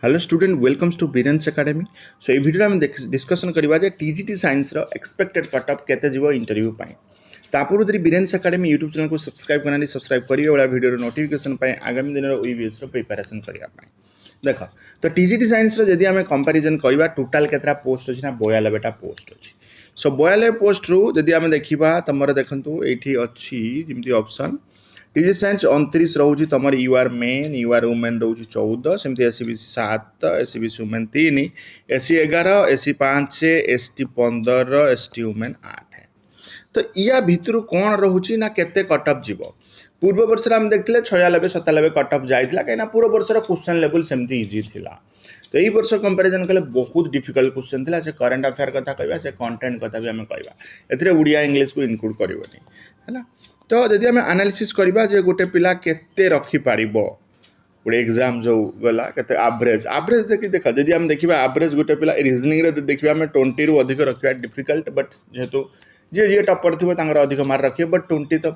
Hello student welcomes to Biren's academy. So ये video में discussion करवा जे टीजीटी साइंस रो एक्सपेक्टेड कट ऑफ केते जीवो इंटरव्यू पाई तापूर्व यदि बिरेन्स एकेडमी यूट्यूब चैनल को सब्सक्राइब करना सब्सक्राइब करिए वाला वीडियो नोटिफिकेशन पाई आगामी दिन रो ईवीएस रो प्रिपरेशन करिया पाई देख। तो टीजीटी साइंस रो यदि आमे कंपैरिजन करबा टोटल केतरा पोस्ट अछि ना 92 टा पोस्ट अछि। सो 92 पोस्ट रो यदि आमे देखिबा तमरो देखंतु एठी अछि जेमति ऑप्शन टीजी साइंस 29 रोज तुम यूआर मेन यूआर वुमेन रोज 14 सेमती SCBC 7 SCBC women 3 SC 11 SC 5 ST 15 ST women 8 तो या भितर कौन रोचे ना केते कटअप जीव पूर्व वर्ष आम देखते 96 97 कटअप जाइला कहीं पूर्व वर्षर क्वेश्चन लेवल सेमती इजी थिला। तो यही वर्ष कंपैरिजन कले बहुत डिफिकल्ट क्वेश्चन थिला से करंट अफेयर कथा कहबा से कंटेंट कथा भी आम कहबा एथिरे उड़िया इंग्लिश को इनक्लूड करबनी हैला। तो जदि आम एनालिसिस करबा जे गोटे पिला केते रखि पारिबो गोटे एग्जाम जो गला केते एवरेज एवरेज देखा जदि आम देखिबा एवरेज गोटे पिला रीजनिंग रे देखिबा आम 20 रु अधिक रखिबा डिफिकल्ट बट जेहेतु जे टॉपर थिबो तांगर अधिक मार्क रखिबो बट 20 तो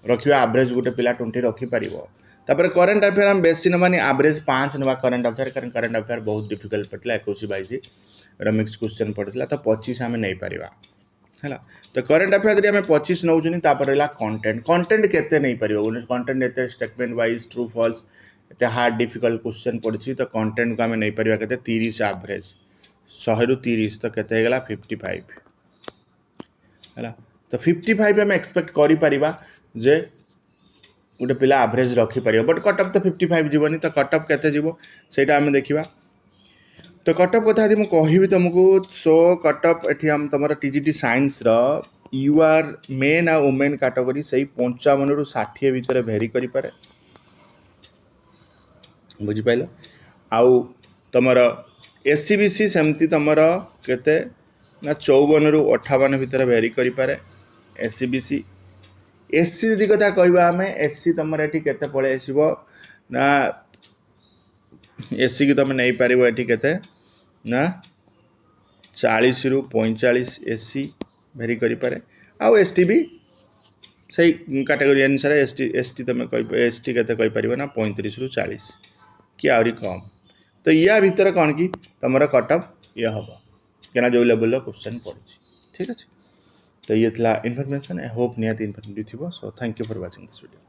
रखिबा एवरेज गोटे पिला 20 रखि पारिबो। तापर करंट अफेयर हम बेसी नबानी एवरेज 5 नबा करंट अफेयर कारण करंट अफेयर बहुत डिफिकल्ट पड़ला 21 22 रमिक्स क्वेश्चन पड़ला तो 25 आम नहीं पारिबा है। तो करंट अफेयर आम 25 नौ कंटेंट कंटेंट केते नहीं पार कंटेंट एत स्टेटमेंट वाइज ट्रू फॉल्स एत हार्ड डिफिकल्ट क्वेश्चन पड़ी तो कंटेंट को आम नहीं पार के 30 एवरेज 100 रु 30 तो केते गला 55 है। तो 55 आम एक्सपेक्ट करिपरिबा जे गोटे पिला एवरेज रखिपर बट कटअप तो 55 जीवनी तो कटअप केते जीवो सेटा आम देखिबा। तो कटअप कथा यदि मुझे तुमको सो कटअप एटी हम तुम टीजीटी साइंस यूआर मेन आ वुमेन कैटेगरी से 55 रु 60 भितर भेरी करें बुझिपाल। आउ तुम एससीबीसी सेमती तुम केते ना 54 रु 58 भितर भेरी करें एससीबीसी। एससी यदि कथा कहवा आम एससी तुम ये केते पड़े आसो ना एससी की तुम नहीं पार ये केते ना 40 रु 45 एससी भेरी करें आउ एसटी भी सही कैटेगरी अनुसार एसटी तुम एसटी केते कहि परिबो ना 35 रु 40 कि आउरी कम। तो या भीतर कौन कि तुम कटअप ये हम क्या जो लेवल क्वेश्चन पड़ी ठीक अच्छे। तो ये था इनफॉरमेशन आई होप निहाती इनफॉर्मेटिव थी। So thank you for watching this video.